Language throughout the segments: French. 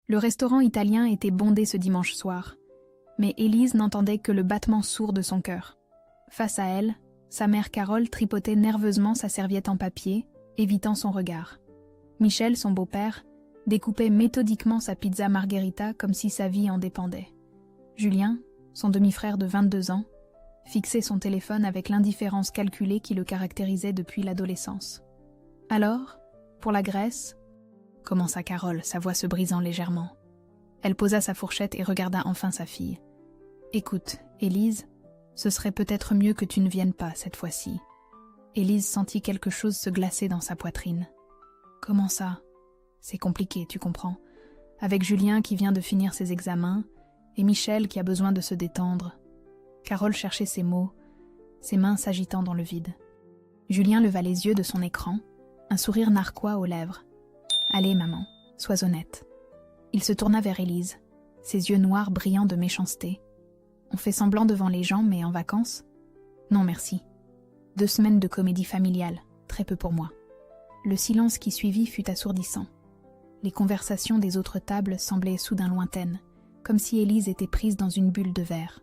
Le restaurant italien était bondé ce dimanche soir, mais Élise n'entendait que le battement sourd de son cœur. Face à elle, sa mère Carole tripotait nerveusement sa serviette en papier, évitant son regard. Michel, son beau-père, découpait méthodiquement sa pizza margherita comme si sa vie en dépendait. Julien, son demi-frère de 22 ans, fixait son téléphone avec l'indifférence calculée qui le caractérisait depuis l'adolescence. Alors, pour la Grèce, commença Carole, sa voix se brisant légèrement. Elle posa sa fourchette et regarda enfin sa fille. « Écoute, Élise, ce serait peut-être mieux que tu ne viennes pas cette fois-ci. » Élise sentit quelque chose se glacer dans sa poitrine. « Comment ça ? C'est compliqué, tu comprends. Avec Julien qui vient de finir ses examens, et Michel qui a besoin de se détendre. » Carole cherchait ses mots, ses mains s'agitant dans le vide. Julien leva les yeux de son écran, un sourire narquois aux lèvres. « Allez, maman, sois honnête. » Il se tourna vers Élise, ses yeux noirs brillant de méchanceté. « On fait semblant devant les gens, mais en vacances ? Non, merci. 2 semaines de comédie familiale, très peu pour moi. » Le silence qui suivit fut assourdissant. Les conversations des autres tables semblaient soudain lointaines, comme si Élise était prise dans une bulle de verre.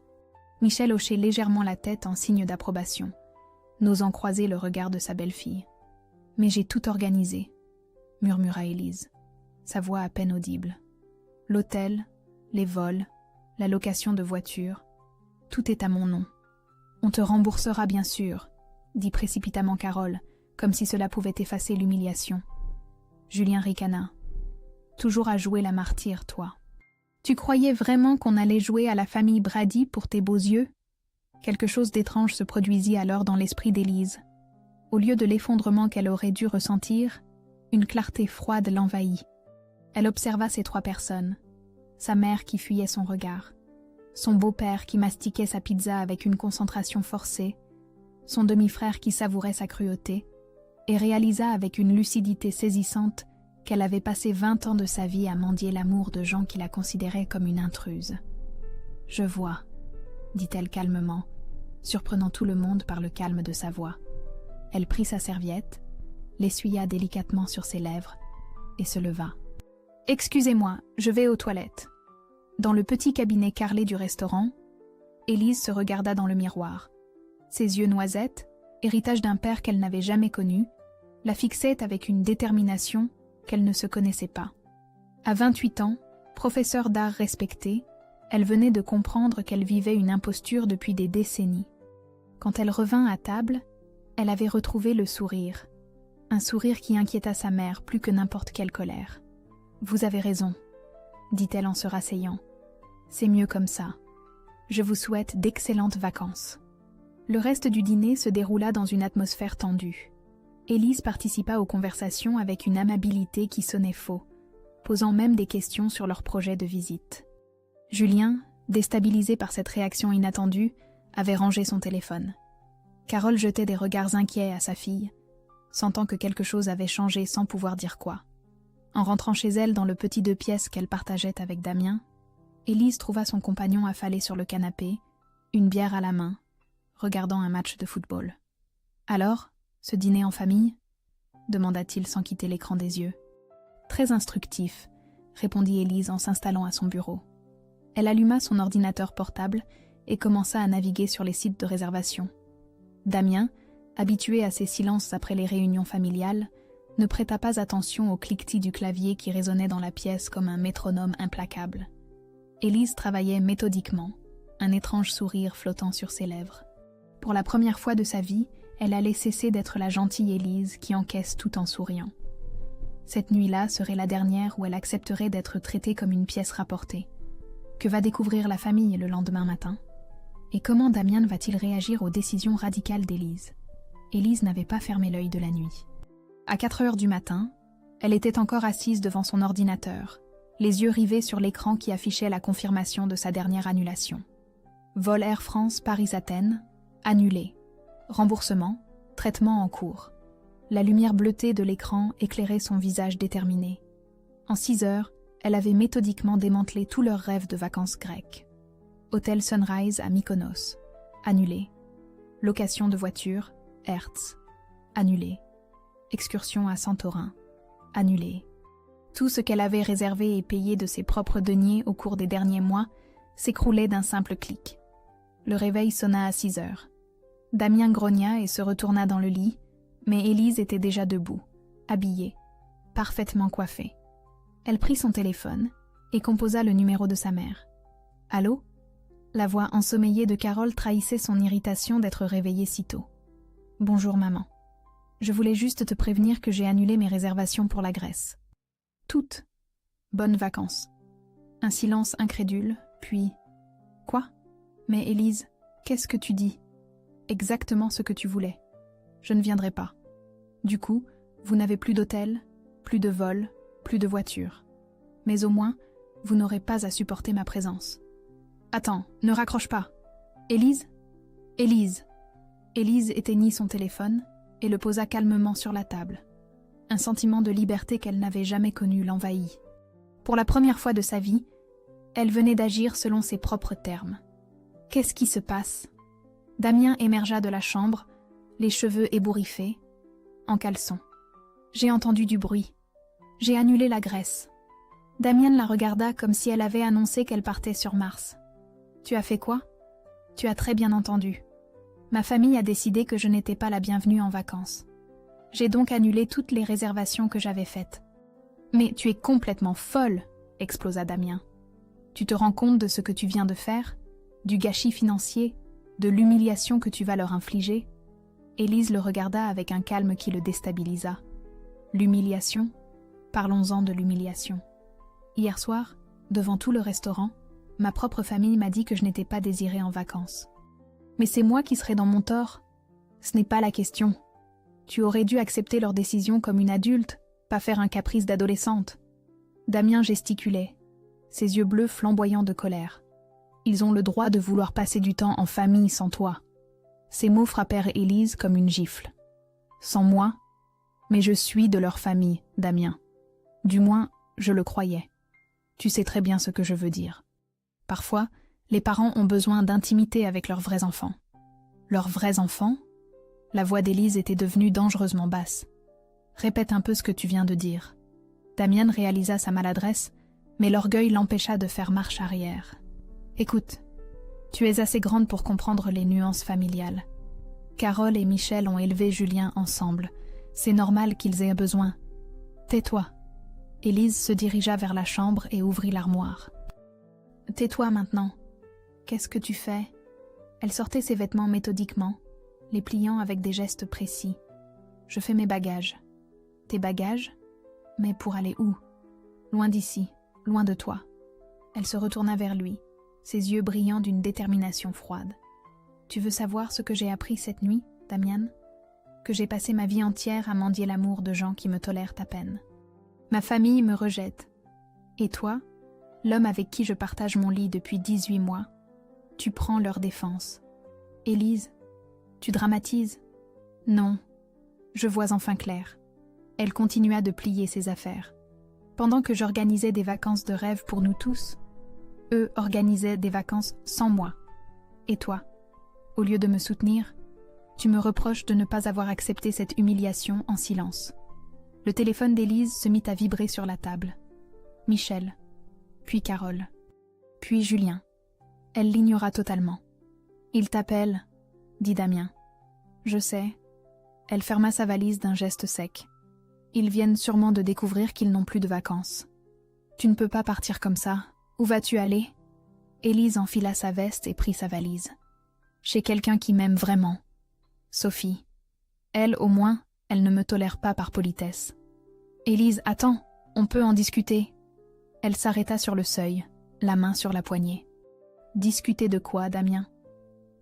Michel hochait légèrement la tête en signe d'approbation, n'osant croiser le regard de sa belle-fille. « Mais j'ai tout organisé, » murmura Élise, sa voix à peine audible. « L'hôtel, les vols, la location de voitures, tout est à mon nom. On te remboursera bien sûr, » dit précipitamment Carole, comme si cela pouvait effacer l'humiliation. Julien ricana. « Toujours à jouer la martyre, toi. Tu croyais vraiment qu'on allait jouer à la famille Brady pour tes beaux yeux ?» Quelque chose d'étrange se produisit alors dans l'esprit d'Élise. Au lieu de l'effondrement qu'elle aurait dû ressentir, une clarté froide l'envahit. Elle observa ces 3 personnes. Sa mère qui fuyait son regard, son beau-père qui mastiquait sa pizza avec une concentration forcée, son demi-frère qui savourait sa cruauté, et réalisa avec une lucidité saisissante qu'elle avait passé 20 ans de sa vie à mendier l'amour de gens qui la considéraient comme une intruse. « Je vois », dit-elle calmement, surprenant tout le monde par le calme de sa voix. Elle prit sa serviette, l'essuya délicatement sur ses lèvres et se leva. « Excusez-moi, je vais aux toilettes. » Dans le petit cabinet carrelé du restaurant, Élise se regarda dans le miroir. Ses yeux noisettes, héritage d'un père qu'elle n'avait jamais connu, la fixaient avec une détermination qu'elle ne se connaissait pas. À 28 ans, professeure d'art respectée, elle venait de comprendre qu'elle vivait une imposture depuis des décennies. Quand elle revint à table, elle avait retrouvé le sourire. Un sourire qui inquiéta sa mère plus que n'importe quelle colère. « Vous avez raison, » dit-elle en se rasseyant. « C'est mieux comme ça. Je vous souhaite d'excellentes vacances. » Le reste du dîner se déroula dans une atmosphère tendue. Élise participa aux conversations avec une amabilité qui sonnait faux, posant même des questions sur leur projet de visite. Julien, déstabilisé par cette réaction inattendue, avait rangé son téléphone. Carole jetait des regards inquiets à sa fille, sentant que quelque chose avait changé sans pouvoir dire quoi. En rentrant chez elle dans le petit 2 pièces qu'elle partageait avec Damien, Élise trouva son compagnon affalé sur le canapé, une bière à la main, regardant un match de football. « Alors, ce dîner en famille ?» demanda-t-il sans quitter l'écran des yeux. « Très instructif », répondit Élise en s'installant à son bureau. Elle alluma son ordinateur portable et commença à naviguer sur les sites de réservation. Damien, habitué à ces silences après les réunions familiales, ne prêta pas attention au cliquetis du clavier qui résonnait dans la pièce comme un métronome implacable. Élise travaillait méthodiquement, un étrange sourire flottant sur ses lèvres. Pour la première fois de sa vie, elle allait cesser d'être la gentille Élise qui encaisse tout en souriant. Cette nuit-là serait la dernière où elle accepterait d'être traitée comme une pièce rapportée. Que va découvrir la famille le lendemain matin ? Et comment Damien va-t-il réagir aux décisions radicales d'Élise ? Élise n'avait pas fermé l'œil de la nuit. À 4 heures du matin, elle était encore assise devant son ordinateur, les yeux rivés sur l'écran qui affichait la confirmation de sa dernière annulation. Vol Air France Paris-Athènes, annulé. Remboursement, traitement en cours. La lumière bleutée de l'écran éclairait son visage déterminé. En 6 heures, elle avait méthodiquement démantelé tous leurs rêves de vacances grecques. Hôtel Sunrise à Mykonos, annulé. Location de voiture, Hertz, annulé. Excursion à Santorin, annulé. Tout ce qu'elle avait réservé et payé de ses propres deniers au cours des derniers mois s'écroulait d'un simple clic. Le réveil sonna à 6 heures. Damien grogna et se retourna dans le lit, mais Élise était déjà debout, habillée, parfaitement coiffée. Elle prit son téléphone et composa le numéro de sa mère. « Allô ?» La voix ensommeillée de Carole trahissait son irritation d'être réveillée si tôt. « Bonjour maman. Je voulais juste te prévenir que j'ai annulé mes réservations pour la Grèce. Toutes. Bonnes vacances. » Un silence incrédule, puis « Quoi ? Mais Élise, qu'est-ce que tu dis ? Exactement ce que tu voulais. Je ne viendrai pas. Du coup, vous n'avez plus d'hôtel, plus de vol, plus de voiture. Mais au moins, vous n'aurez pas à supporter ma présence. Attends, ne raccroche pas. Élise ? Élise. Élise éteignit son téléphone et le posa calmement sur la table. Un sentiment de liberté qu'elle n'avait jamais connu l'envahit. Pour la première fois de sa vie, elle venait d'agir selon ses propres termes. Qu'est-ce qui se passe ? Damien émergea de la chambre, les cheveux ébouriffés, en caleçon. J'ai entendu du bruit. J'ai annulé la Grèce. Damien la regarda comme si elle avait annoncé qu'elle partait sur Mars. Tu as fait quoi ? Tu as très bien entendu. Ma famille a décidé que je n'étais pas la bienvenue en vacances. J'ai donc annulé toutes les réservations que j'avais faites. Mais tu es complètement folle, explosa Damien. Tu te rends compte de ce que tu viens de faire ? Du gâchis financier ? De l'humiliation que tu vas leur infliger ? Élise le regarda avec un calme qui le déstabilisa. L'humiliation ? Parlons-en de l'humiliation. Hier soir, devant tout le restaurant, ma propre famille m'a dit que je n'étais pas désirée en vacances. Mais c'est moi qui serais dans mon tort. Ce n'est pas la question. Tu aurais dû accepter leur décision comme une adulte, pas faire un caprice d'adolescente. Damien gesticulait, ses yeux bleus flamboyants de colère. Ils ont le droit de vouloir passer du temps en famille sans toi. Ces mots frappèrent Élise comme une gifle. Sans moi ? Mais je suis de leur famille, Damien. Du moins, je le croyais. Tu sais très bien ce que je veux dire. Parfois, les parents ont besoin d'intimité avec leurs vrais enfants. Leurs vrais enfants ? La voix d'Élise était devenue dangereusement basse. Répète un peu ce que tu viens de dire. Damien réalisa sa maladresse, mais l'orgueil l'empêcha de faire marche arrière. Écoute, tu es assez grande pour comprendre les nuances familiales. Carole et Michel ont élevé Julien ensemble. C'est normal qu'ils aient besoin. Tais-toi. Élise se dirigea vers la chambre et ouvrit l'armoire. Tais-toi maintenant. Qu'est-ce que tu fais ? Elle sortait ses vêtements méthodiquement, les pliant avec des gestes précis. Je fais mes bagages. Tes bagages ? Mais pour aller où ? Loin d'ici, loin de toi. Elle se retourna vers lui, ses yeux brillants d'une détermination froide. Tu veux savoir ce que j'ai appris cette nuit, Damien ? Que j'ai passé ma vie entière à mendier l'amour de gens qui me tolèrent à peine. Ma famille me rejette. Et toi, l'homme avec qui je partage mon lit depuis 18 mois, tu prends leur défense. Élise, tu dramatises ? Non, je vois enfin clair. Elle continua de plier ses affaires. Pendant que j'organisais des vacances de rêve pour nous tous, eux organisaient des vacances sans moi. Et toi, au lieu de me soutenir, tu me reproches de ne pas avoir accepté cette humiliation en silence. Le téléphone d'Élise se mit à vibrer sur la table. Michel, puis Carole, puis Julien. Elle l'ignora totalement. « Il t'appelle », dit Damien. « Je sais. » Elle ferma sa valise d'un geste sec. « Ils viennent sûrement de découvrir qu'ils n'ont plus de vacances. Tu ne peux pas partir comme ça. Où vas-tu aller ?» Élise enfila sa veste et prit sa valise. « Chez quelqu'un qui m'aime vraiment. Sophie. Elle, au moins, elle ne me tolère pas par politesse. »« Élise, attends, on peut en discuter. » Elle s'arrêta sur le seuil, la main sur la poignée. « Discuter de quoi, Damien ?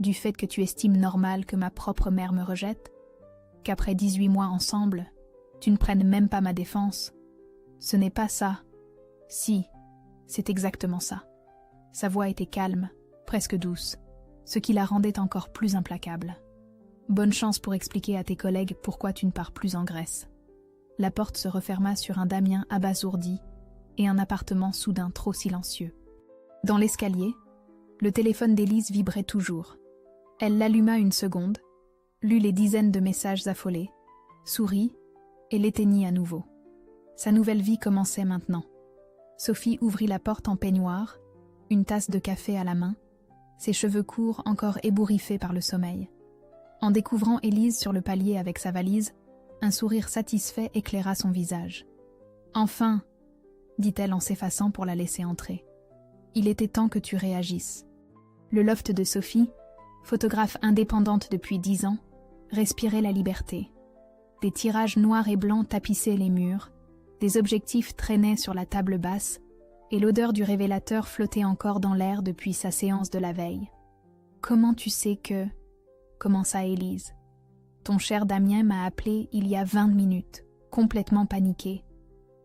Du fait que tu estimes normal que ma propre mère me rejette ? Qu'après 18 mois ensemble, tu ne prennes même pas ma défense ? Ce n'est pas ça. Si, c'est exactement ça. » Sa voix était calme, presque douce, ce qui la rendait encore plus implacable. « Bonne chance pour expliquer à tes collègues pourquoi tu ne pars plus en Grèce. » La porte se referma sur un Damien abasourdi et un appartement soudain trop silencieux. Dans l'escalier, le téléphone d'Élise vibrait toujours. Elle l'alluma une seconde, lut les dizaines de messages affolés, sourit et l'éteignit à nouveau. Sa nouvelle vie commençait maintenant. Sophie ouvrit la porte en peignoir, une tasse de café à la main, ses cheveux courts encore ébouriffés par le sommeil. En découvrant Élise sur le palier avec sa valise, un sourire satisfait éclaira son visage. « Enfin !» dit-elle en s'effaçant pour la laisser entrer. « Il était temps que tu réagisses. » Le loft de Sophie, photographe indépendante depuis 10 ans, respirait la liberté. Des tirages noirs et blancs tapissaient les murs, des objectifs traînaient sur la table basse, et l'odeur du révélateur flottait encore dans l'air depuis sa séance de la veille. « Comment tu sais que… » commença Élise. « Ton cher Damien m'a appelé il y a 20 minutes, complètement paniqué.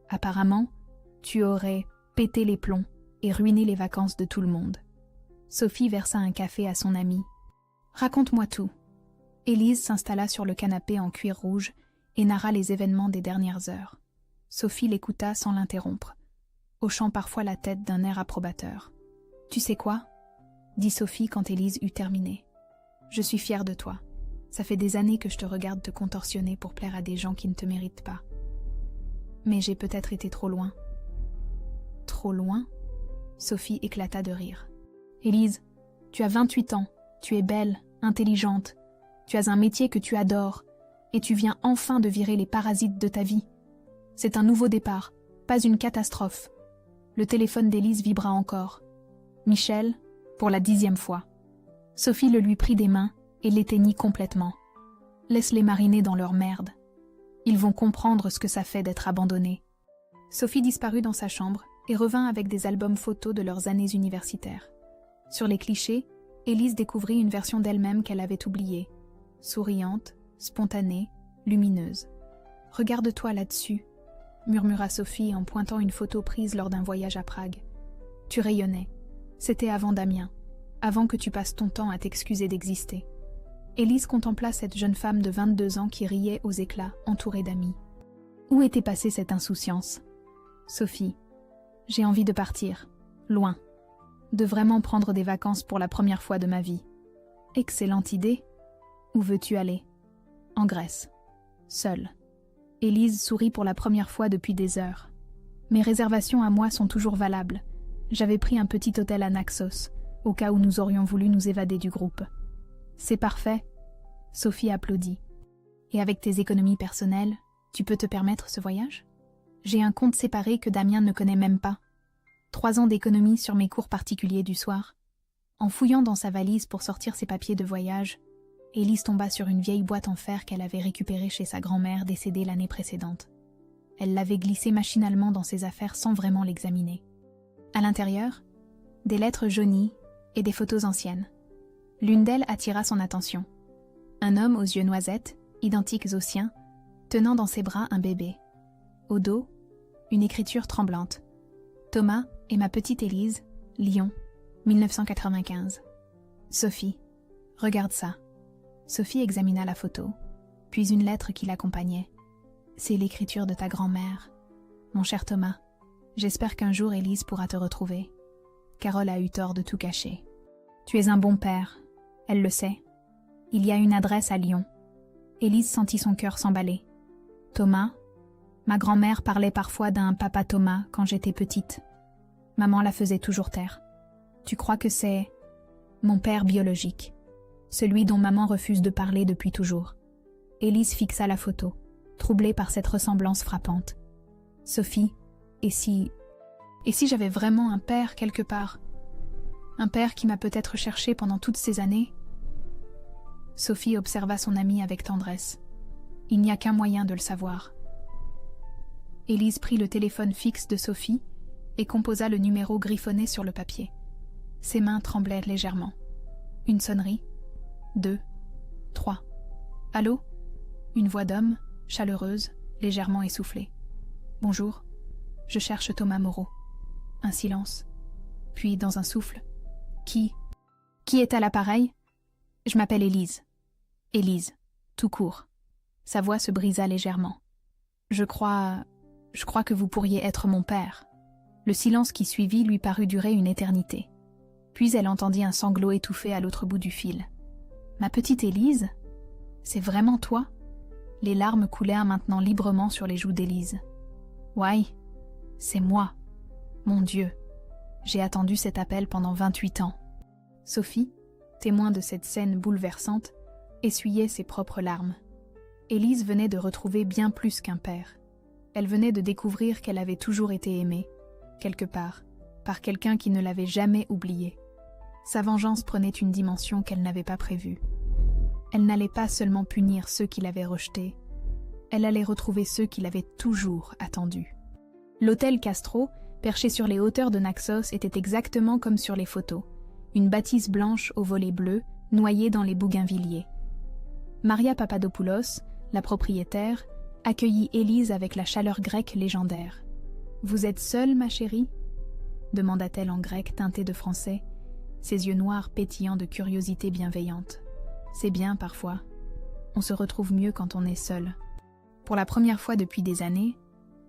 Apparemment, tu aurais pété les plombs et ruiné les vacances de tout le monde. » Sophie versa un café à son amie. « Raconte-moi tout. » Élise s'installa sur le canapé en cuir rouge et narra les événements des dernières heures. Sophie l'écouta sans l'interrompre, hochant parfois la tête d'un air approbateur. « Tu sais quoi ?» dit Sophie quand Élise eut terminé. « Je suis fière de toi. Ça fait des années que je te regarde te contorsionner pour plaire à des gens qui ne te méritent pas. Mais j'ai peut-être été trop loin. » « Trop loin ?» Sophie éclata de rire. « Élise, tu as 28 ans, tu es belle, intelligente, tu as un métier que tu adores, et tu viens enfin de virer les parasites de ta vie. C'est un nouveau départ, pas une catastrophe. » Le téléphone d'Élise vibra encore. Michel, pour la 10e fois. Sophie le lui prit des mains et l'éteignit complètement. « Laisse-les mariner dans leur merde. Ils vont comprendre ce que ça fait d'être abandonnés. » Sophie disparut dans sa chambre et revint avec des albums photos de leurs années universitaires. Sur les clichés, Élise découvrit une version d'elle-même qu'elle avait oubliée. Souriante, spontanée, lumineuse. « Regarde-toi là-dessus », murmura Sophie en pointant une photo prise lors d'un voyage à Prague. « Tu rayonnais. C'était avant Damien, avant que tu passes ton temps à t'excuser d'exister. » Élise contempla cette jeune femme de 22 ans qui riait aux éclats, entourée d'amis. Où était passée cette insouciance ? « Sophie, j'ai envie de partir, loin, de vraiment prendre des vacances pour la première fois de ma vie. » « Excellente idée. Où veux-tu aller ? » ?»« En Grèce. Seule. » Élise sourit pour la première fois depuis des heures. « Mes réservations à moi sont toujours valables. J'avais pris un petit hôtel à Naxos, au cas où nous aurions voulu nous évader du groupe. »« C'est parfait. » Sophie applaudit. « Et avec tes économies personnelles, tu peux te permettre ce voyage ? J'ai un compte séparé que Damien ne connaît même pas. 3 ans d'économie sur mes cours particuliers du soir. » En fouillant dans sa valise pour sortir ses papiers de voyage, Élise tomba sur une vieille boîte en fer qu'elle avait récupérée chez sa grand-mère décédée l'année précédente. Elle l'avait glissée machinalement dans ses affaires sans vraiment l'examiner. À l'intérieur, des lettres jaunies et des photos anciennes. L'une d'elles attira son attention. Un homme aux yeux noisettes, identiques aux siens, tenant dans ses bras un bébé. Au dos, une écriture tremblante. « Thomas et ma petite Élise, Lyon, 1995. » « Sophie, regarde ça. » Sophie examina la photo, puis une lettre qui l'accompagnait. « C'est l'écriture de ta grand-mère. Mon cher Thomas, j'espère qu'un jour Élise pourra te retrouver. Carole a eu tort de tout cacher. Tu es un bon père, elle le sait. Il y a une adresse à Lyon. » Élise sentit son cœur s'emballer. « Thomas, ma grand-mère parlait parfois d'un papa Thomas quand j'étais petite. Maman la faisait toujours taire. Tu crois que c'est mon père biologique, celui dont maman refuse de parler depuis toujours. » Élise fixa la photo, troublée par cette ressemblance frappante. « Sophie, et si j'avais vraiment un père quelque part ? Un père qui m'a peut-être cherché pendant toutes ces années ?» Sophie observa son amie avec tendresse. Il n'y a qu'un moyen de le savoir. Élise prit le téléphone fixe de Sophie et composa le numéro griffonné sur le papier. Ses mains tremblaient légèrement. Une sonnerie. 2, 3. « Allô ?» Une voix d'homme, chaleureuse, légèrement essoufflée. « Bonjour, je cherche Thomas Moreau. » Un silence. Puis, dans un souffle. « Qui est à l'appareil ? » « Je m'appelle Élise. » « Élise, tout court. » Sa voix se brisa légèrement. « Je crois que vous pourriez être mon père. » Le silence qui suivit lui parut durer une éternité. Puis elle entendit un sanglot étouffé à l'autre bout du fil. « Ma petite Élise ? C'est vraiment toi ?» Les larmes coulèrent maintenant librement sur les joues d'Élise. Why? C'est moi. Mon Dieu. J'ai attendu cet appel pendant 28 ans. Sophie, témoin de cette scène bouleversante, essuyait ses propres larmes. Élise venait de retrouver bien plus qu'un père. Elle venait de découvrir qu'elle avait toujours été aimée, quelque part, par quelqu'un qui ne l'avait jamais oubliée. Sa vengeance prenait une dimension qu'elle n'avait pas prévue. Elle n'allait pas seulement punir ceux qui l'avaient rejetée, elle allait retrouver ceux qui l'avaient toujours attendue. L'hôtel Castro, perché sur les hauteurs de Naxos, était exactement comme sur les photos, une bâtisse blanche aux volets bleus, noyée dans les bougainvilliers. Maria Papadopoulos, la propriétaire, accueillit Élise avec la chaleur grecque légendaire. « Vous êtes seule, ma chérie ?» demanda-t-elle en grec teinté de français, ses yeux noirs pétillant de curiosité bienveillante. C'est bien parfois. On se retrouve mieux quand on est seul. Pour la première fois depuis des années,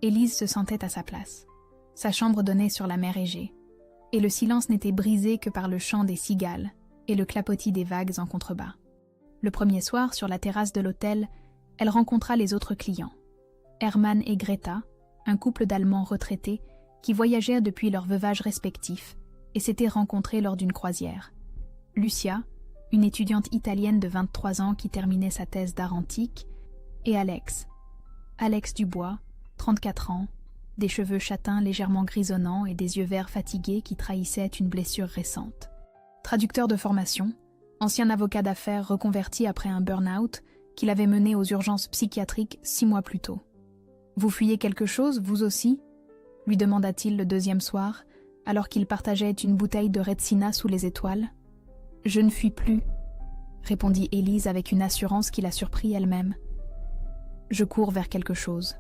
Élise se sentait à sa place. Sa chambre donnait sur la mer Égée, et le silence n'était brisé que par le chant des cigales et le clapotis des vagues en contrebas. Le premier soir, sur la terrasse de l'hôtel, elle rencontra les autres clients. Hermann et Greta, un couple d'Allemands retraités qui voyagèrent depuis leur veuvage respectif et s'étaient rencontrés lors d'une croisière. Lucia, une étudiante italienne de 23 ans qui terminait sa thèse d'art antique, et Alex Dubois, 34 ans, des cheveux châtains légèrement grisonnants et des yeux verts fatigués qui trahissaient une blessure récente. Traducteur de formation, ancien avocat d'affaires reconverti après un burn-out qu'il avait mené aux urgences psychiatriques 6 mois plus tôt. « Vous fuyez quelque chose, vous aussi ?» lui demanda-t-il le deuxième soir, alors qu'il partageait une bouteille de Retsina sous les étoiles. « Je ne fuis plus, » répondit Élise avec une assurance qui la surprit elle-même. « Je cours vers quelque chose. »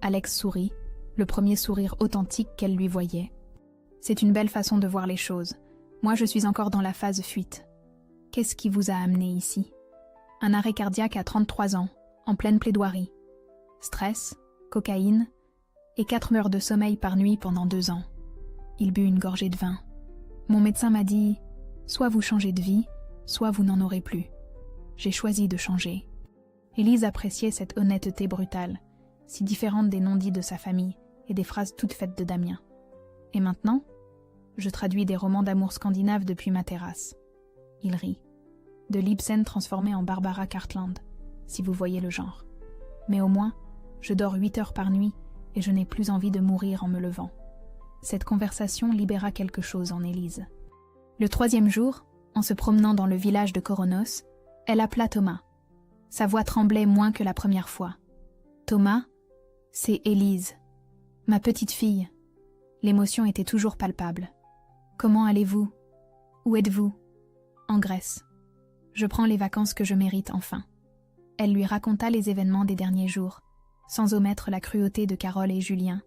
Alex sourit, le premier sourire authentique qu'elle lui voyait. « C'est une belle façon de voir les choses. Moi, je suis encore dans la phase fuite. Qu'est-ce qui vous a amené ici ? » Un arrêt cardiaque à 33 ans, en pleine plaidoirie. Stress, cocaïne et 4 heures de sommeil par nuit pendant 2 ans. Il but une gorgée de vin. Mon médecin m'a dit « Soit vous changez de vie, soit vous n'en aurez plus. » J'ai choisi de changer. Élise appréciait cette honnêteté brutale, si différente des non-dits de sa famille et des phrases toutes faites de Damien. Et maintenant, je traduis des romans d'amour scandinaves depuis ma terrasse. Il rit. De Libsen transformé en Barbara Cartland, si vous voyez le genre. Mais au moins, je dors 8 heures par nuit et je n'ai plus envie de mourir en me levant. Cette conversation libéra quelque chose en Élise. Le 3e jour, en se promenant dans le village de Koronos, elle appela Thomas. Sa voix tremblait moins que la première fois. « Thomas, c'est Élise, ma petite fille. » L'émotion était toujours palpable. « Comment allez-vous ? Où êtes-vous ? » « En Grèce. Je prends les vacances que je mérite enfin. » Elle lui raconta les événements des derniers jours, sans omettre la cruauté de Carole et Julien,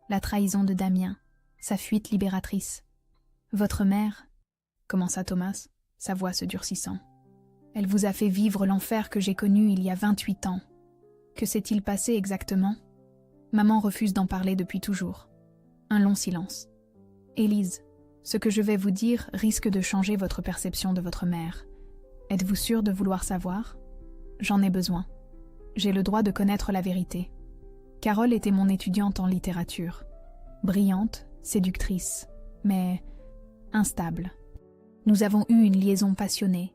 la trahison de Damien, sa fuite libératrice. « Votre mère, » commença Thomas, sa voix se durcissant. « Elle vous a fait vivre l'enfer que j'ai connu il y a 28 ans. Que s'est-il passé exactement ? » Maman refuse d'en parler depuis toujours. Un long silence. « Élise, ce que je vais vous dire risque de changer votre perception de votre mère. Êtes-vous sûre de vouloir savoir ? J'en ai besoin. J'ai le droit de connaître la vérité. Carole était mon étudiante en littérature. Brillante, séductrice, mais instable. Nous avons eu une liaison passionnée.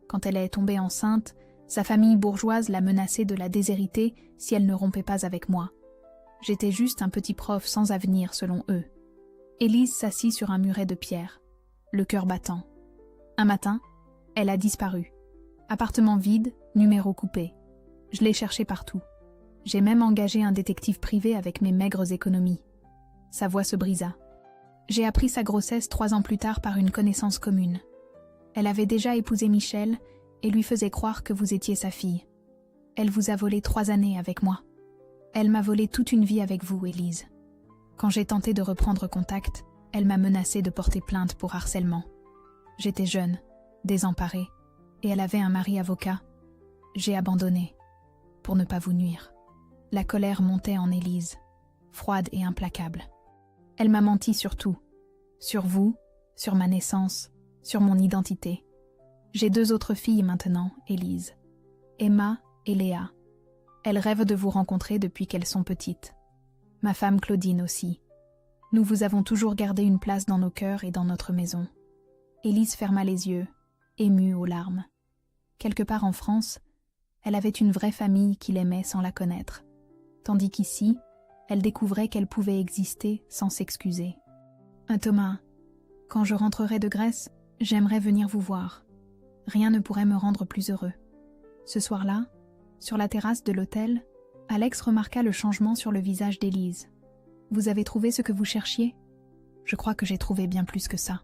Quand elle est tombée enceinte, sa famille bourgeoise l'a menacée de la déshériter si elle ne rompait pas avec moi. J'étais juste un petit prof sans avenir selon eux. Élise s'assit sur un muret de pierre, le cœur battant. Un matin, elle a disparu. Appartement vide, numéro coupé. Je l'ai cherché partout. J'ai même engagé un détective privé avec mes maigres économies. Sa voix se brisa. J'ai appris sa grossesse 3 ans plus tard par une connaissance commune. Elle avait déjà épousé Michel et lui faisait croire que vous étiez sa fille. Elle vous a volé 3 années avec moi. Elle m'a volé toute une vie avec vous, Élise. Quand j'ai tenté de reprendre contact, elle m'a menacé de porter plainte pour harcèlement. J'étais jeune, désemparée, et elle avait un mari avocat. J'ai abandonné, pour ne pas vous nuire. La colère montait en Élise, froide et implacable. Elle m'a menti sur tout, sur vous, sur ma naissance, sur mon identité. J'ai 2 autres filles maintenant, Élise, Emma et Léa. Elles rêvent de vous rencontrer depuis qu'elles sont petites. Ma femme Claudine aussi. Nous vous avons toujours gardé une place dans nos cœurs et dans notre maison. » Élise ferma les yeux, émue aux larmes. Quelque part en France, elle avait une vraie famille qui l'aimait sans la connaître, tandis qu'ici, elle découvrait qu'elle pouvait exister sans s'excuser. « Thomas, quand je rentrerai de Grèce, j'aimerais venir vous voir. Rien ne pourrait me rendre plus heureux. » Ce soir-là, sur la terrasse de l'hôtel, Alex remarqua le changement sur le visage d'Élise. « Vous avez trouvé ce que vous cherchiez ? Je crois que j'ai trouvé bien plus que ça. »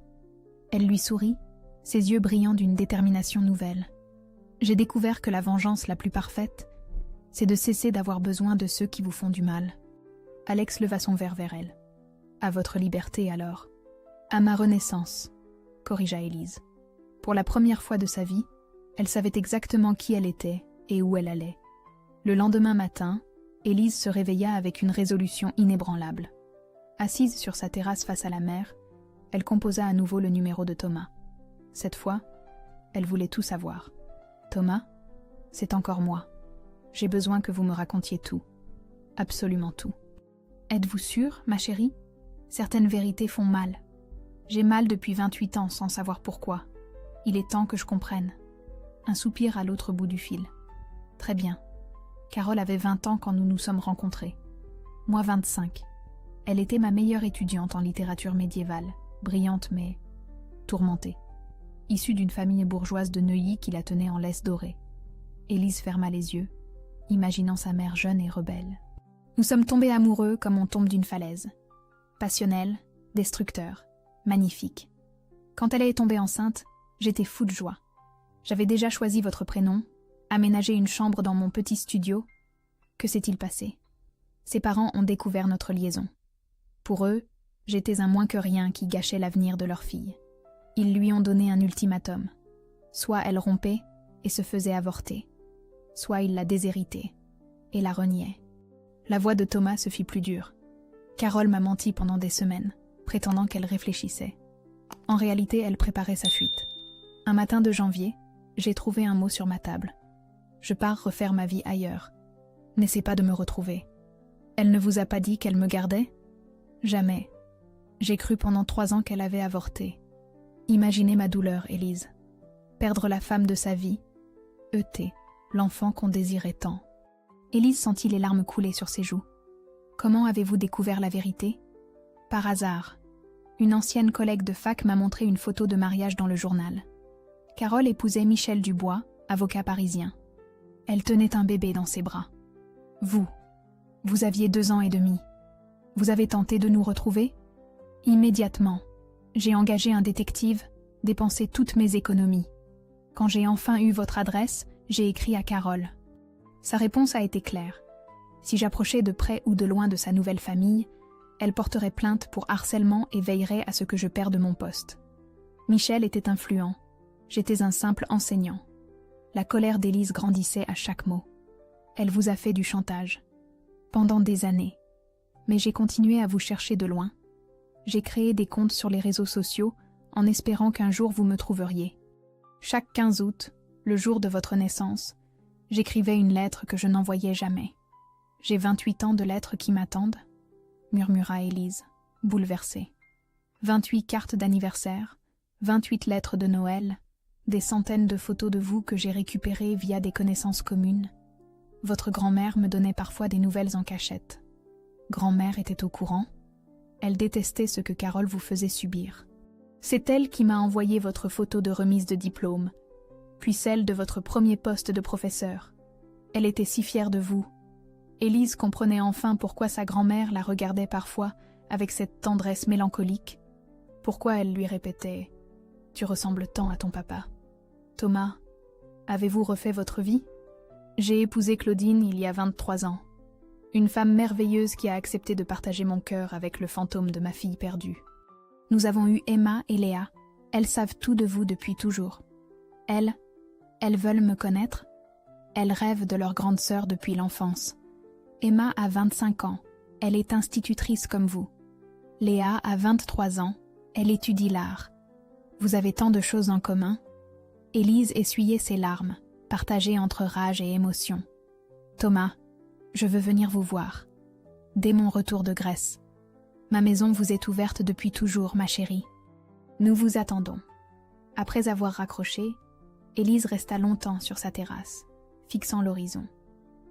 Elle lui sourit, ses yeux brillants d'une détermination nouvelle. « J'ai découvert que la vengeance la plus parfaite, c'est de cesser d'avoir besoin de ceux qui vous font du mal. » Alex leva son verre vers elle. « À votre liberté alors. »« À ma renaissance, » corrigea Élise. Pour la première fois de sa vie, elle savait exactement qui elle était et où elle allait. Le lendemain matin, Élise se réveilla avec une résolution inébranlable. Assise sur sa terrasse face à la mer, elle composa à nouveau le numéro de Thomas. Cette fois, elle voulait tout savoir. « Thomas, c'est encore moi. J'ai besoin que vous me racontiez tout. Absolument tout. » « Êtes-vous sûre, ma chérie ? Certaines vérités font mal. J'ai mal depuis 28 ans sans savoir pourquoi. Il est temps que je comprenne. » Un soupir à l'autre bout du fil. « Très bien. Carole avait 20 ans quand nous nous sommes rencontrés. Moi 25. Elle était ma meilleure étudiante en littérature médiévale, brillante mais tourmentée. Issue d'une famille bourgeoise de Neuilly qui la tenait en laisse dorée. » Élise ferma les yeux, imaginant sa mère jeune et rebelle. Nous sommes tombés amoureux comme on tombe d'une falaise. Passionnel, destructeur, magnifique. Quand elle est tombée enceinte, j'étais fou de joie. J'avais déjà choisi votre prénom, aménagé une chambre dans mon petit studio. Que s'est-il passé ? Ses parents ont découvert notre liaison. Pour eux, j'étais un moins que rien qui gâchait l'avenir de leur fille. Ils lui ont donné un ultimatum. Soit elle rompait et se faisait avorter, soit il la déshéritait et la reniait. La voix de Thomas se fit plus dure. Carole m'a menti pendant des semaines, prétendant qu'elle réfléchissait. En réalité, elle préparait sa fuite. Un matin de janvier, j'ai trouvé un mot sur ma table. Je pars refaire ma vie ailleurs. N'essaie pas de me retrouver. Elle ne vous a pas dit qu'elle me gardait ? Jamais. J'ai cru pendant 3 ans qu'elle avait avorté. Imaginez ma douleur, Élise. Perdre la femme de sa vie. E.T., l'enfant qu'on désirait tant. Élise sentit les larmes couler sur ses joues. Comment avez-vous découvert la vérité ? Par hasard. Une ancienne collègue de fac m'a montré une photo de mariage dans le journal. Carole épousait Michel Dubois, avocat parisien. Elle tenait un bébé dans ses bras. Vous aviez 2 ans et demi. Vous avez tenté de nous retrouver ? Immédiatement. J'ai engagé un détective, dépensé toutes mes économies. Quand j'ai enfin eu votre adresse, j'ai écrit à Carole. Sa réponse a été claire. Si j'approchais de près ou de loin de sa nouvelle famille, elle porterait plainte pour harcèlement et veillerait à ce que je perde mon poste. Michel était influent. J'étais un simple enseignant. La colère d'Élise grandissait à chaque mot. Elle vous a fait du chantage. Pendant des années. Mais j'ai continué à vous chercher de loin. J'ai créé des comptes sur les réseaux sociaux en espérant qu'un jour vous me trouveriez. Chaque 15 août, le jour de votre naissance, j'écrivais une lettre que je n'envoyais jamais. J'ai 28 ans de lettres qui m'attendent, murmura Élise, bouleversée. 28 cartes d'anniversaire, 28 lettres de Noël, des centaines de photos de vous que j'ai récupérées via des connaissances communes. Votre grand-mère me donnait parfois des nouvelles en cachette. Grand-mère était au courant. Elle détestait ce que Carole vous faisait subir. C'est elle qui m'a envoyé votre photo de remise de diplôme, puis celle de votre premier poste de professeur. Elle était si fière de vous. Élise comprenait enfin pourquoi sa grand-mère la regardait parfois avec cette tendresse mélancolique, pourquoi elle lui répétait « Tu ressembles tant à ton papa ». « Thomas, avez-vous refait votre vie ? J'ai épousé Claudine il y a 23 ans. Une femme merveilleuse qui a accepté de partager mon cœur avec le fantôme de ma fille perdue. Nous avons eu Emma et Léa. Elles savent tout de vous depuis toujours. Elles veulent me connaître. Elles rêvent de leur grande sœur depuis l'enfance. Emma a 25 ans. Elle est institutrice comme vous. Léa a 23 ans. Elle étudie l'art. Vous avez tant de choses en commun. Élise essuyait ses larmes, partagées entre rage et émotion. Thomas, je veux venir vous voir. dès mon retour de Grèce. Ma maison vous est ouverte depuis toujours, ma chérie. Nous vous attendons. » Après avoir raccroché, Élise resta longtemps sur sa terrasse, fixant l'horizon.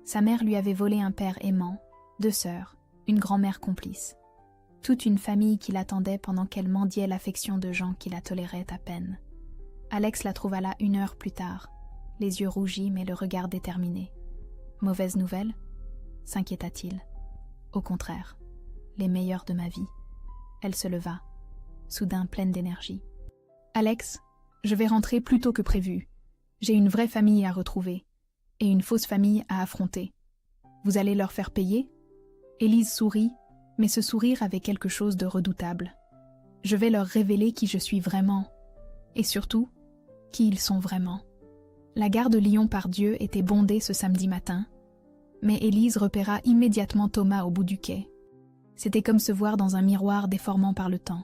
Sa mère lui avait volé un père aimant, 2 sœurs, une grand-mère complice. Toute une famille qui l'attendait pendant qu'elle mendiait l'affection de gens qui la toléraient à peine. Alex la trouva là 1 heure plus tard, les yeux rougis mais le regard déterminé. « Mauvaise nouvelle » s'inquiéta-t-il. « Au contraire, les meilleures de ma vie. » Elle se leva, soudain pleine d'énergie. « Alex, je vais rentrer plus tôt que prévu. J'ai une vraie famille à retrouver, et une fausse famille à affronter. Vous allez leur faire payer ?» Élise sourit, mais ce sourire avait quelque chose de redoutable. « Je vais leur révéler qui je suis vraiment, et surtout, qui ils sont vraiment. » La gare de Lyon-Part-Dieu était bondée ce samedi matin, mais Élise repéra immédiatement Thomas au bout du quai. C'était comme se voir dans un miroir déformant par le temps.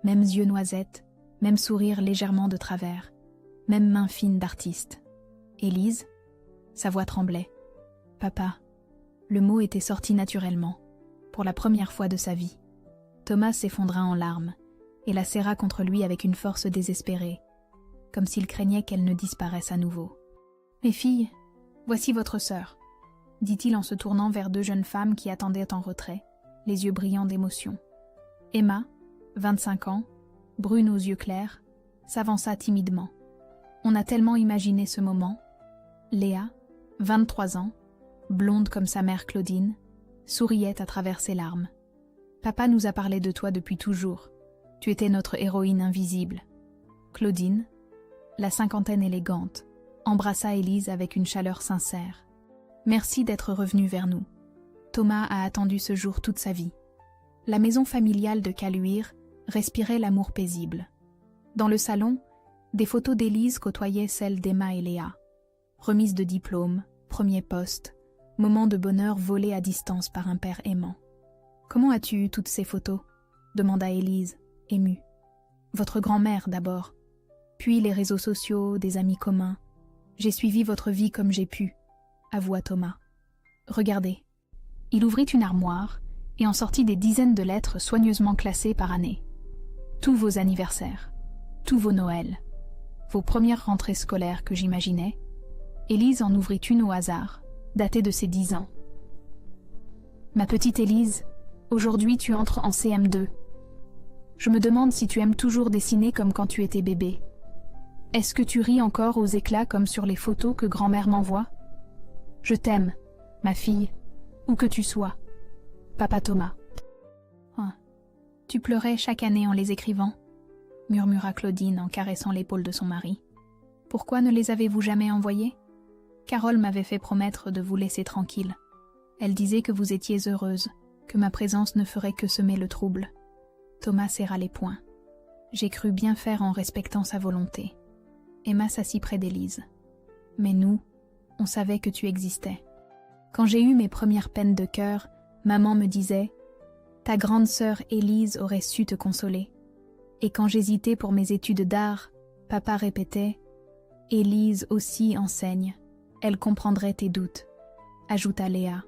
Mêmes yeux noisettes, même sourire légèrement de travers, même main fine d'artiste. Élise, sa voix tremblait. « Papa », le mot était sorti naturellement, pour la première fois de sa vie. Thomas s'effondra en larmes et la serra contre lui avec une force désespérée, comme s'il craignait qu'elle ne disparaisse à nouveau. « Mes filles, voici votre sœur », dit-il en se tournant vers 2 jeunes femmes qui attendaient en retrait, les yeux brillants d'émotion. Emma, 25 ans, brune aux yeux clairs, s'avança timidement. On a tellement imaginé ce moment. Léa, 23 ans, blonde comme sa mère Claudine, souriait à travers ses larmes. « Papa nous a parlé de toi depuis toujours. Tu étais notre héroïne invisible. » Claudine, la cinquantaine élégante, embrassa Élise avec une chaleur sincère. « Merci d'être revenue vers nous. Thomas a attendu ce jour toute sa vie. » La maison familiale de Caluire respirait l'amour paisible. Dans le salon, des photos d'Élise côtoyaient celles d'Emma et Léa. Remise de diplôme, premier poste, moment de bonheur volé à distance par un père aimant. « Comment as-tu eu toutes ces photos ?» demanda Élise, émue. « Votre grand-mère d'abord, puis les réseaux sociaux, des amis communs. J'ai suivi votre vie comme j'ai pu, » avoua Thomas. « Regardez. » Il ouvrit une armoire et en sortit des dizaines de lettres soigneusement classées par année. Tous vos anniversaires, tous vos Noëls, vos premières rentrées scolaires que j'imaginais. Élise en ouvrit une au hasard, datée de ses 10 ans. « Ma petite Élise, aujourd'hui tu entres en CM2. Je me demande si tu aimes toujours dessiner comme quand tu étais bébé. Est-ce que tu ris encore aux éclats comme sur les photos que grand-mère m'envoie? Je t'aime, ma fille, où que tu sois. Papa Thomas. » « Oh, tu pleurais chaque année en les écrivant, » murmura Claudine en caressant l'épaule de son mari. « Pourquoi ne les avez-vous jamais envoyés? Carole m'avait fait promettre de vous laisser tranquille. Elle disait que vous étiez heureuse, que ma présence ne ferait que semer le trouble. » Thomas serra les poings. J'ai cru bien faire en respectant sa volonté. Emma s'assit près d'Élise. « Mais nous, on savait que tu existais. Quand j'ai eu mes premières peines de cœur, maman me disait « Ta grande sœur Élise aurait su te consoler. » Et quand j'hésitais pour mes études d'art, papa répétait « Élise aussi enseigne, elle comprendrait tes doutes. » ajouta Léa.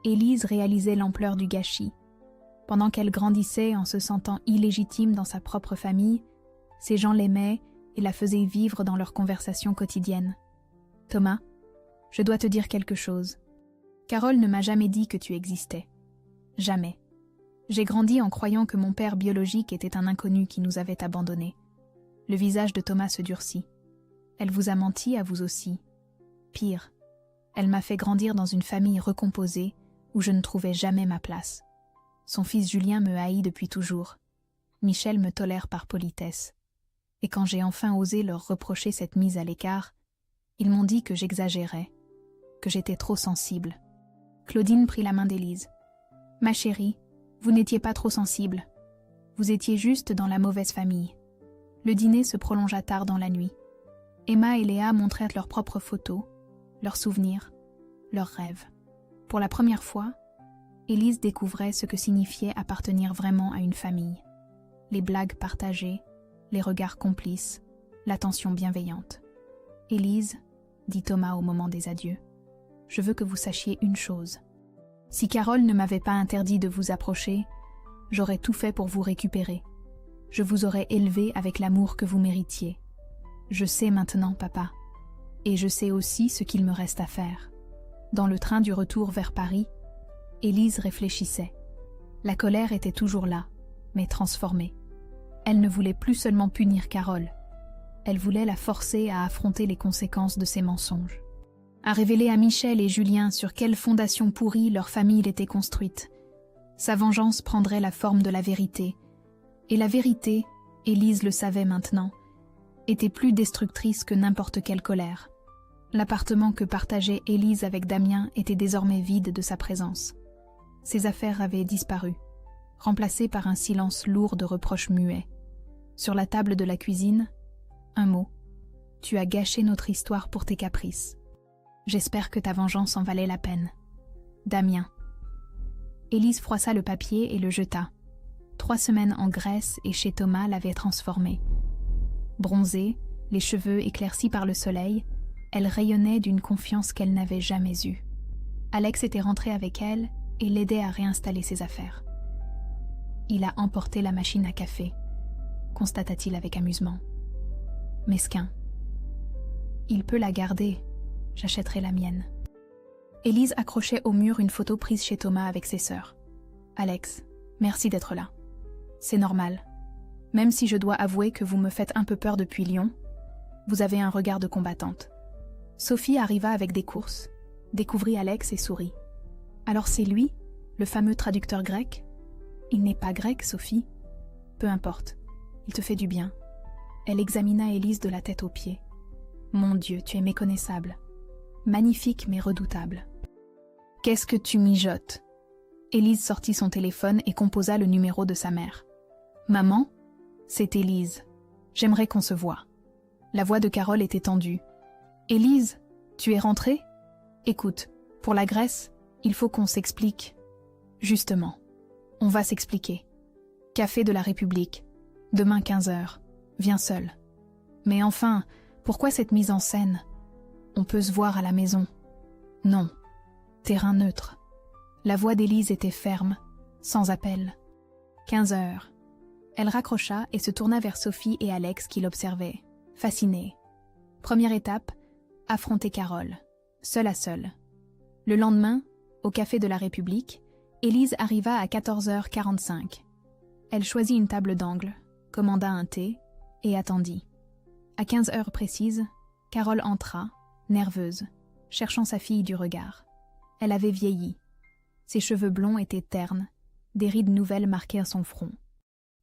Élise réalisait l'ampleur du gâchis. Pendant qu'elle grandissait en se sentant illégitime dans sa propre famille, ces gens l'aimaient et la faisaient vivre dans leurs conversations quotidiennes. « Thomas, je dois te dire quelque chose. Carole ne m'a jamais dit que tu existais. Jamais. J'ai grandi en croyant que mon père biologique était un inconnu qui nous avait abandonnés. » Le visage de Thomas se durcit. « Elle vous a menti à vous aussi. Pire, elle m'a fait grandir dans une famille recomposée où je ne trouvais jamais ma place. Son fils Julien me haït depuis toujours. Michel me tolère par politesse. Et quand j'ai enfin osé leur reprocher cette mise à l'écart, ils m'ont dit que j'exagérais, que j'étais trop sensible. » Claudine prit la main d'Élise. « Ma chérie, vous n'étiez pas trop sensible. Vous étiez juste dans la mauvaise famille. » Le dîner se prolongea tard dans la nuit. Emma et Léa montrèrent leurs propres photos, leurs souvenirs, leurs rêves. Pour la première fois, Élise découvrait ce que signifiait appartenir vraiment à une famille. Les blagues partagées, les regards complices, l'attention bienveillante. « Élise, dit Thomas au moment des adieux, je veux que vous sachiez une chose. Si Carole ne m'avait pas interdit de vous approcher, j'aurais tout fait pour vous récupérer. Je vous aurais élevé avec l'amour que vous méritiez. Je sais maintenant, papa. Et je sais aussi ce qu'il me reste à faire. » Dans le train du retour vers Paris, Élise réfléchissait. La colère était toujours là, mais transformée. Elle ne voulait plus seulement punir Carole. Elle voulait la forcer à affronter les conséquences de ses mensonges. À révéler à Michel et Julien sur quelle fondation pourrie leur famille était construite. Sa vengeance prendrait la forme de la vérité. Et la vérité, Élise le savait maintenant, était plus destructrice que n'importe quelle colère. L'appartement que partageait Élise avec Damien était désormais vide de sa présence. Ses affaires avaient disparu, remplacées par un silence lourd de reproches muets. Sur la table de la cuisine, un mot. « Tu as gâché notre histoire pour tes caprices. J'espère que ta vengeance en valait la peine. Damien. » Élise froissa le papier et le jeta. 3 semaines en Grèce et chez Thomas l'avaient transformée. Bronzée, les cheveux éclaircis par le soleil, elle rayonnait d'une confiance qu'elle n'avait jamais eue. Alex était rentré avec elle et l'aidait à réinstaller ses affaires. « Il a emporté la machine à café », constata-t-il avec amusement. « Mesquin. »« Il peut la garder, j'achèterai la mienne. » Élise accrochait au mur une photo prise chez Thomas avec ses sœurs. « Alex, merci d'être là. C'est normal. Même si je dois avouer que vous me faites un peu peur depuis Lyon, vous avez un regard de combattante. » Sophie arriva avec des courses, découvrit Alex et sourit. « Alors c'est lui, le fameux traducteur grec ? » ?»« Il n'est pas grec, Sophie. »« Peu importe, il te fait du bien. » Elle examina Élise de la tête aux pieds. « Mon Dieu, tu es méconnaissable. Magnifique mais redoutable. »« Qu'est-ce que tu mijotes ?» Élise sortit son téléphone et composa le numéro de sa mère. « Maman, c'est Élise. J'aimerais qu'on se voie. » La voix de Carole était tendue. « Élise, tu es rentrée ? Écoute, pour la Grèce, il faut qu'on s'explique. » « Justement, on va s'expliquer. Café de la République, demain 15h. Viens seul. » « Mais enfin, pourquoi cette mise en scène ? On peut se voir à la maison. » »« Non. Terrain neutre. » La voix d'Élise était ferme, sans appel. 15h. Elle raccrocha et se tourna vers Sophie et Alex qui l'observaient, fascinés. Première étape, affronter Carole, seule à seule. Le lendemain, au Café de la République, Élise arriva à 14h45. Elle choisit une table d'angle, commanda un thé et attendit. À 15h précises, Carole entra, nerveuse, cherchant sa fille du regard. Elle avait vieilli. Ses cheveux blonds étaient ternes, des rides nouvelles marquaient son front.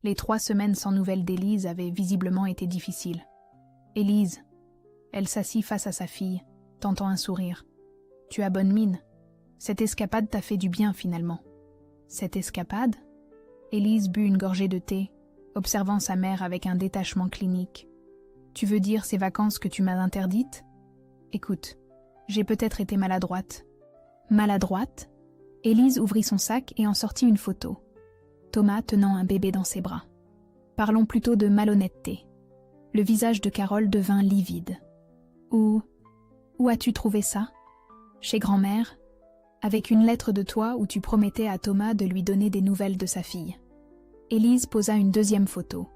Les 3 semaines sans nouvelles d'Élise avaient visiblement été difficiles. « Élise !» Elle s'assit face à sa fille, tentant un sourire. « Tu as bonne mine. Cette escapade t'a fait du bien finalement. » « Cette escapade ?» Élise but une gorgée de thé, observant sa mère avec un détachement clinique. « Tu veux dire ces vacances que tu m'as interdites ? Écoute, j'ai peut-être été maladroite. » Maladroite ? Élise ouvrit son sac et en sortit une photo. Thomas tenant un bébé dans ses bras. Parlons plutôt de malhonnêteté. Le visage de Carole devint livide. « Où as-tu trouvé ça ? Chez grand-mère ? Avec une lettre de toi où tu promettais à Thomas de lui donner des nouvelles de sa fille. » Élise posa une deuxième photo.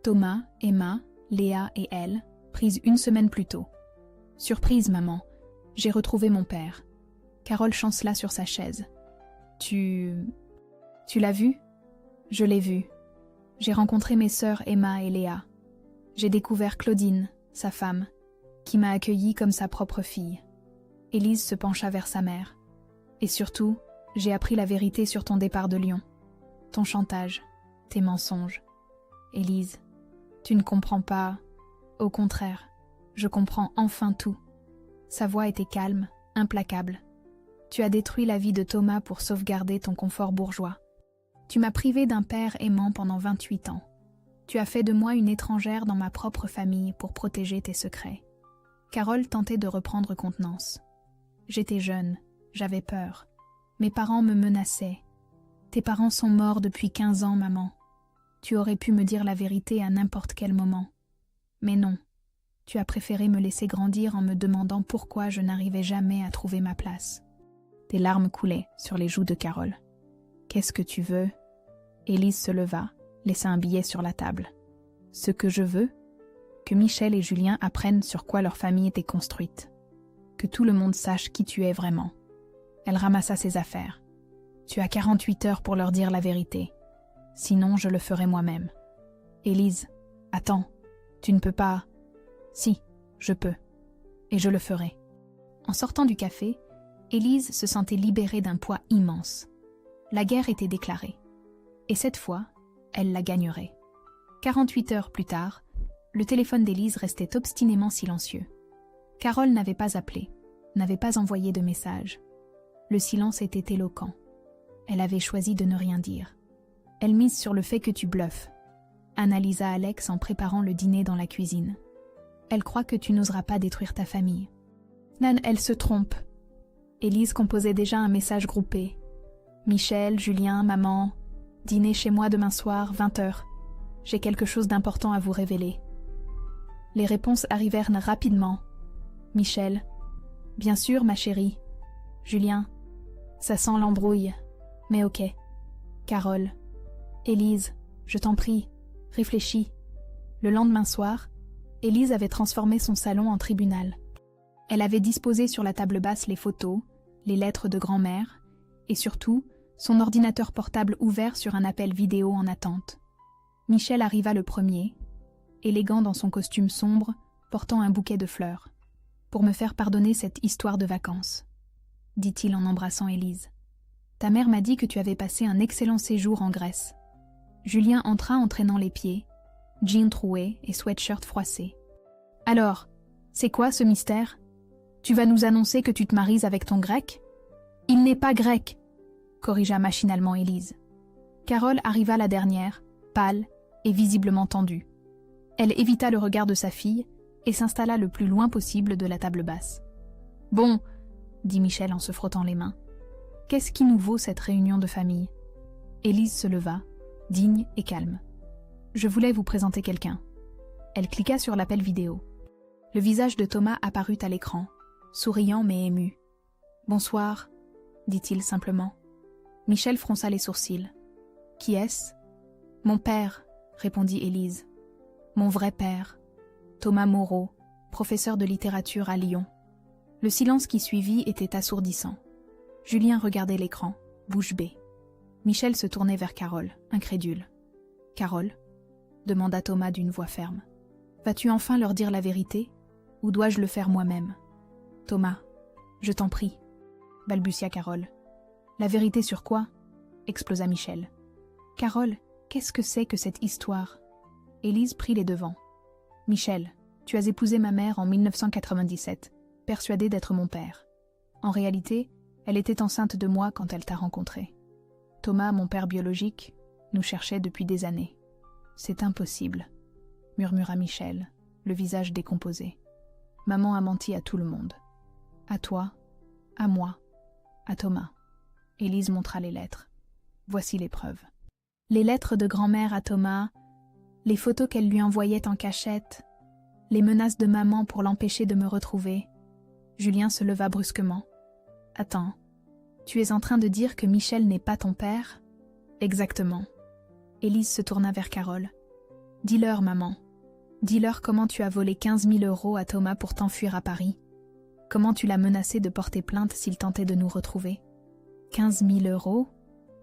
Thomas, Emma, Léa et elle, prise 1 semaine plus tôt. « Surprise, maman, j'ai retrouvé mon père. » Carole chancela sur sa chaise. « Tu l'as vu ? » ?»« Je l'ai vu. J'ai rencontré mes sœurs Emma et Léa. J'ai découvert Claudine, sa femme, qui m'a accueillie comme sa propre fille. » Élise se pencha vers sa mère. « Et surtout, j'ai appris la vérité sur ton départ de Lyon. Ton chantage, tes mensonges. Élise, tu ne comprends pas. Au contraire, je comprends enfin tout. » Sa voix était calme, implacable. « Tu as détruit la vie de Thomas pour sauvegarder ton confort bourgeois. Tu m'as privé d'un père aimant pendant 28 ans. Tu as fait de moi une étrangère dans ma propre famille pour protéger tes secrets. » Carole tentait de reprendre contenance. « J'étais jeune, j'avais peur. Mes parents me menaçaient. Tes parents sont morts depuis 15 ans, maman. Tu aurais pu me dire la vérité à n'importe quel moment. Mais non, tu as préféré me laisser grandir en me demandant pourquoi je n'arrivais jamais à trouver ma place. » Des larmes coulaient sur les joues de Carole. « Qu'est-ce que tu veux ?» Élise se leva, laissa un billet sur la table. « Ce que je veux, que Michel et Julien apprennent sur quoi leur famille était construite. Que tout le monde sache qui tu es vraiment. » Elle ramassa ses affaires. « Tu as 48 heures pour leur dire la vérité. Sinon, je le ferai moi-même. »« Élise, attends, tu ne peux pas... » »« Si, je peux. Et je le ferai. » En sortant du café, Élise se sentait libérée d'un poids immense. La guerre était déclarée. Et cette fois, elle la gagnerait. 48 heures plus tard, le téléphone d'Élise restait obstinément silencieux. Carole n'avait pas appelé, n'avait pas envoyé de message. Le silence était éloquent. Elle avait choisi de ne rien dire. Elle mise sur le fait que tu bluffes, analysa Alex en préparant le dîner dans la cuisine. Elle croit que tu n'oseras pas détruire ta famille. Nan, elle se trompe. Élise composait déjà un message groupé. Michel, Julien, maman, dîner chez moi demain soir, 20h. J'ai quelque chose d'important à vous révéler. Les réponses arrivèrent rapidement. Michel, bien sûr, ma chérie. Julien, ça sent l'embrouille, mais ok. Carole, Élise, je t'en prie, réfléchis. Le lendemain soir, Élise avait transformé son salon en tribunal. Elle avait disposé sur la table basse les photos, les lettres de grand-mère, et surtout, son ordinateur portable ouvert sur un appel vidéo en attente. Michel arriva le premier, élégant dans son costume sombre, portant un bouquet de fleurs. « Pour me faire pardonner cette histoire de vacances, » dit-il en embrassant Élise. « Ta mère m'a dit que tu avais passé un excellent séjour en Grèce. » Julien entra en traînant les pieds, jean troué et sweatshirt froissé. « Alors, c'est quoi ce mystère ? Tu vas nous annoncer que tu te maries avec ton grec ? » « Il n'est pas grec !» corrigea machinalement Élise. Carole arriva la dernière, pâle et visiblement tendue. Elle évita le regard de sa fille et s'installa le plus loin possible de la table basse. « Bon, » dit Michel en se frottant les mains, « qu'est-ce qui nous vaut cette réunion de famille ?» Élise se leva, digne et calme. « Je voulais vous présenter quelqu'un. » Elle cliqua sur l'appel vidéo. Le visage de Thomas apparut à l'écran, souriant mais ému. « Bonsoir, » dit-il simplement. Michel fronça les sourcils. « Qui est-ce ?»« Mon père, » répondit Élise. « Mon vrai père, Thomas Moreau, professeur de littérature à Lyon. » Le silence qui suivit était assourdissant. Julien regardait l'écran, bouche bée. Michel se tournait vers Carole, incrédule. « Carole ?» demanda Thomas d'une voix ferme. « Vas-tu enfin leur dire la vérité, ou dois-je le faire moi-même ?»« Thomas, je t'en prie, » balbutia Carole. « La vérité sur quoi ?» explosa Michel. « Carole, qu'est-ce que c'est que cette histoire ?» Élise prit les devants. « Michel, tu as épousé ma mère en 1997, persuadée d'être mon père. En réalité, elle était enceinte de moi quand elle t'a rencontré. Thomas, mon père biologique, nous cherchait depuis des années. C'est impossible, » murmura Michel, le visage décomposé. « Maman a menti à tout le monde. À toi, à moi, à Thomas. » Élise montra les lettres. Voici les preuves. Les lettres de grand-mère à Thomas, les photos qu'elle lui envoyait en cachette, les menaces de maman pour l'empêcher de me retrouver. Julien se leva brusquement. « Attends, tu es en train de dire que Michel n'est pas ton père ?» ?»« Exactement. » Élise se tourna vers Carole. « Dis-leur, maman. Dis-leur comment tu as volé 15 000 € à Thomas pour t'enfuir à Paris. Comment tu l'as menacé de porter plainte s'il tentait de nous retrouver. »« 15 000 €,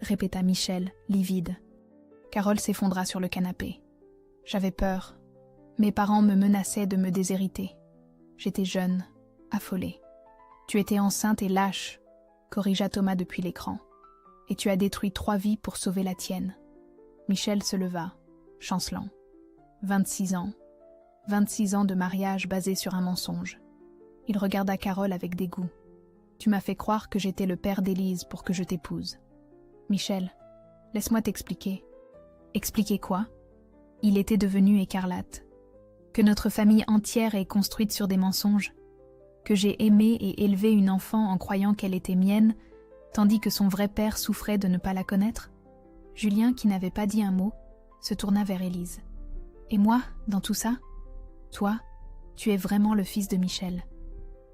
répéta Michel, livide. Carole s'effondra sur le canapé. « J'avais peur. Mes parents me menaçaient de me déshériter. J'étais jeune, affolée. Tu étais enceinte et lâche, corrigea Thomas depuis l'écran. Et tu as détruit 3 vies pour sauver la tienne. » Michel se leva, chancelant. 26 ans. 26 ans de mariage basé sur un mensonge. Il regarda Carole avec dégoût. « Tu m'as fait croire que j'étais le père d'Élise pour que je t'épouse. »« Michel, laisse-moi t'expliquer. »« Expliquer quoi ?» ?»« Il était devenu écarlate. Que notre famille entière est construite sur des mensonges. Que j'ai aimé et élevé une enfant en croyant qu'elle était mienne, tandis que son vrai père souffrait de ne pas la connaître. » Julien, qui n'avait pas dit un mot, se tourna vers Élise. « Et moi, dans tout ça ? Toi, tu es vraiment le fils de Michel. »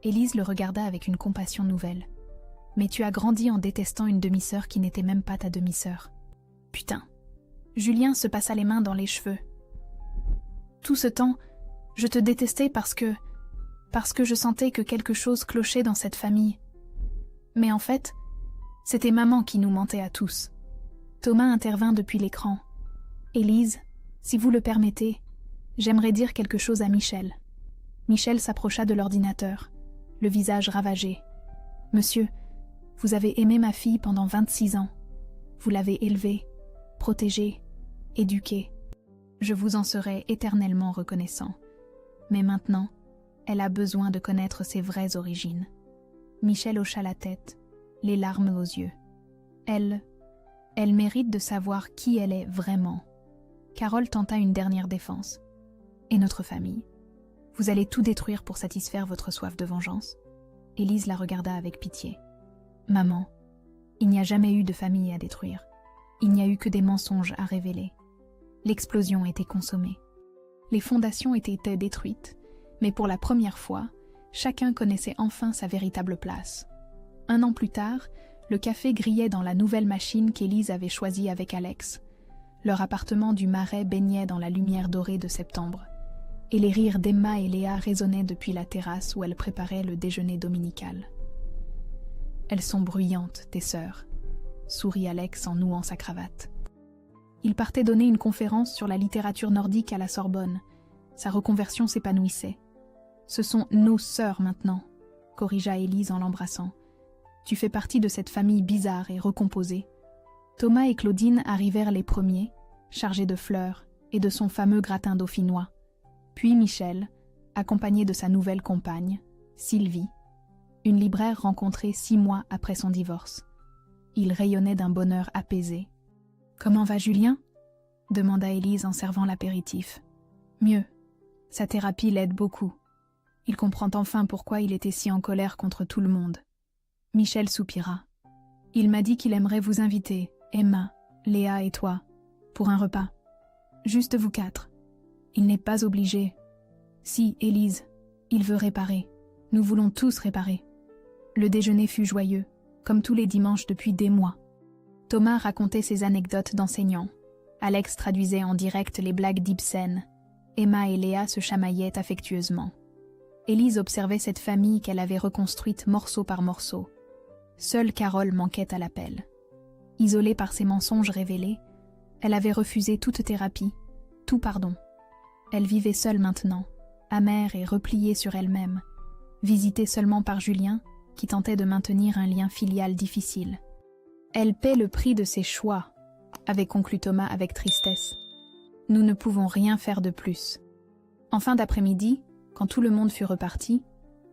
Élise le regarda avec une compassion nouvelle. « Mais tu as grandi en détestant une demi-sœur qui n'était même pas ta demi-sœur. Putain. Julien se passa les mains dans les cheveux. Tout ce temps, je te détestais parce que je sentais que quelque chose clochait dans cette famille. Mais en fait, c'était maman qui nous mentait à tous. Thomas intervint depuis l'écran. Élise, si vous le permettez, j'aimerais dire quelque chose à Michel. Michel s'approcha de l'ordinateur, le visage ravagé. Monsieur, vous avez aimé ma fille pendant 26 ans. Vous l'avez élevée, protégée, éduquée. Je vous en serai éternellement reconnaissant. Mais maintenant, elle a besoin de connaître ses vraies origines. Michel hocha la tête, les larmes aux yeux. Elle mérite de savoir qui elle est vraiment. Carole tenta une dernière défense. Et notre famille? Vous allez tout détruire pour satisfaire votre soif de vengeance? Élise la regarda avec pitié. Maman, il n'y a jamais eu de famille à détruire. Il n'y a eu que des mensonges à révéler. L'explosion était consommée. Les fondations étaient détruites, mais pour la première fois, chacun connaissait enfin sa véritable place. 1 an plus tard, le café grillait dans la nouvelle machine qu'Élise avait choisie avec Alex. Leur appartement du Marais baignait dans la lumière dorée de septembre, et les rires d'Emma et Léa résonnaient depuis la terrasse où elles préparaient le déjeuner dominical. « Elles sont bruyantes, tes sœurs », sourit Alex en nouant sa cravate. Il partait donner une conférence sur la littérature nordique à la Sorbonne. Sa reconversion s'épanouissait. « Ce sont nos sœurs maintenant », corrigea Élise en l'embrassant. « Tu fais partie de cette famille bizarre et recomposée. » Thomas et Claudine arrivèrent les premiers, chargés de fleurs et de son fameux gratin dauphinois. Puis Michel, accompagné de sa nouvelle compagne, Sylvie, une libraire rencontrée 6 mois après son divorce. Il rayonnait d'un bonheur apaisé. « Comment va Julien ?» demanda Élise en servant l'apéritif. « Mieux. Sa thérapie l'aide beaucoup. Il comprend enfin pourquoi il était si en colère contre tout le monde. » Michel soupira. « Il m'a dit qu'il aimerait vous inviter, Emma, Léa et toi, pour un repas. Juste vous 4. Il n'est pas obligé. Si, Élise, il veut réparer. Nous voulons tous réparer. » Le déjeuner fut joyeux, comme tous les dimanches depuis des mois. Thomas racontait ses anecdotes d'enseignant. Alex traduisait en direct les blagues d'Ibsen. Emma et Léa se chamaillaient affectueusement. Élise observait cette famille qu'elle avait reconstruite morceau par morceau. Seule Carole manquait à l'appel. Isolée par ses mensonges révélés, elle avait refusé toute thérapie, tout pardon. Elle vivait seule maintenant, amère et repliée sur elle-même, visitée seulement par Julien, qui tentait de maintenir un lien filial difficile. « Elle paie le prix de ses choix », avait conclu Thomas avec tristesse. « Nous ne pouvons rien faire de plus. » En fin d'après-midi, quand tout le monde fut reparti,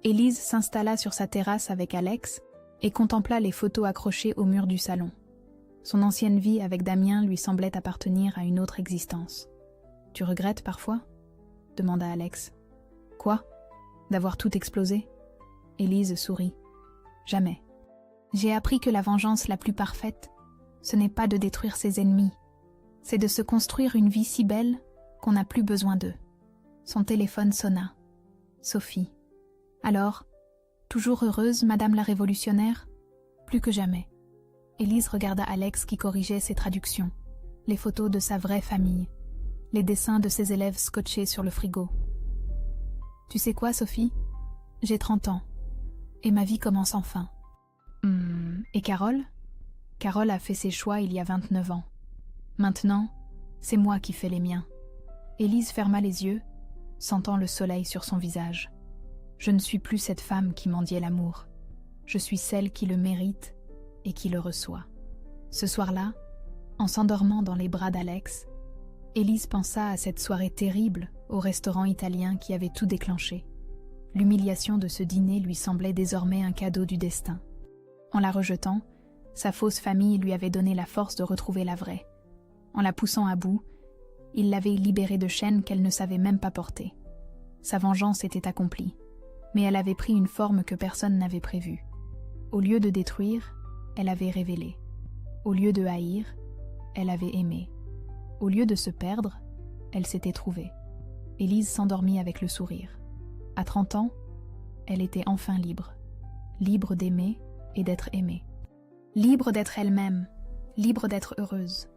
Élise s'installa sur sa terrasse avec Alex et contempla les photos accrochées au mur du salon. Son ancienne vie avec Damien lui semblait appartenir à une autre existence. « Tu regrettes parfois ?» demanda Alex. « Quoi ? D'avoir tout explosé ?» Élise sourit. « Jamais. J'ai appris que la vengeance la plus parfaite, ce n'est pas de détruire ses ennemis, c'est de se construire une vie si belle qu'on n'a plus besoin d'eux. » Son téléphone sonna. Sophie. « Alors, toujours heureuse, Madame la révolutionnaire ?»« Plus que jamais. » Élise regarda Alex qui corrigeait ses traductions, les photos de sa vraie famille, les dessins de ses élèves scotchés sur le frigo. « Tu sais quoi, Sophie ? J'ai 30 ans, et ma vie commence enfin. » Et Carole ? Carole a fait ses choix il y a 29 ans. Maintenant, c'est moi qui fais les miens. Élise ferma les yeux, sentant le soleil sur son visage. Je ne suis plus cette femme qui mendiait l'amour. Je suis celle qui le mérite et qui le reçoit. Ce soir-là, en s'endormant dans les bras d'Alex, Élise pensa à cette soirée terrible au restaurant italien qui avait tout déclenché. L'humiliation de ce dîner lui semblait désormais un cadeau du destin. En la rejetant, sa fausse famille lui avait donné la force de retrouver la vraie. En la poussant à bout, il l'avait libérée de chaînes qu'elle ne savait même pas porter. Sa vengeance était accomplie, mais elle avait pris une forme que personne n'avait prévue. Au lieu de détruire, elle avait révélé. Au lieu de haïr, elle avait aimé. Au lieu de se perdre, elle s'était trouvée. Élise s'endormit avec le sourire. À 30 ans, elle était enfin libre. Libre d'aimer, et d'être aimée. Libre d'être elle-même, libre d'être heureuse.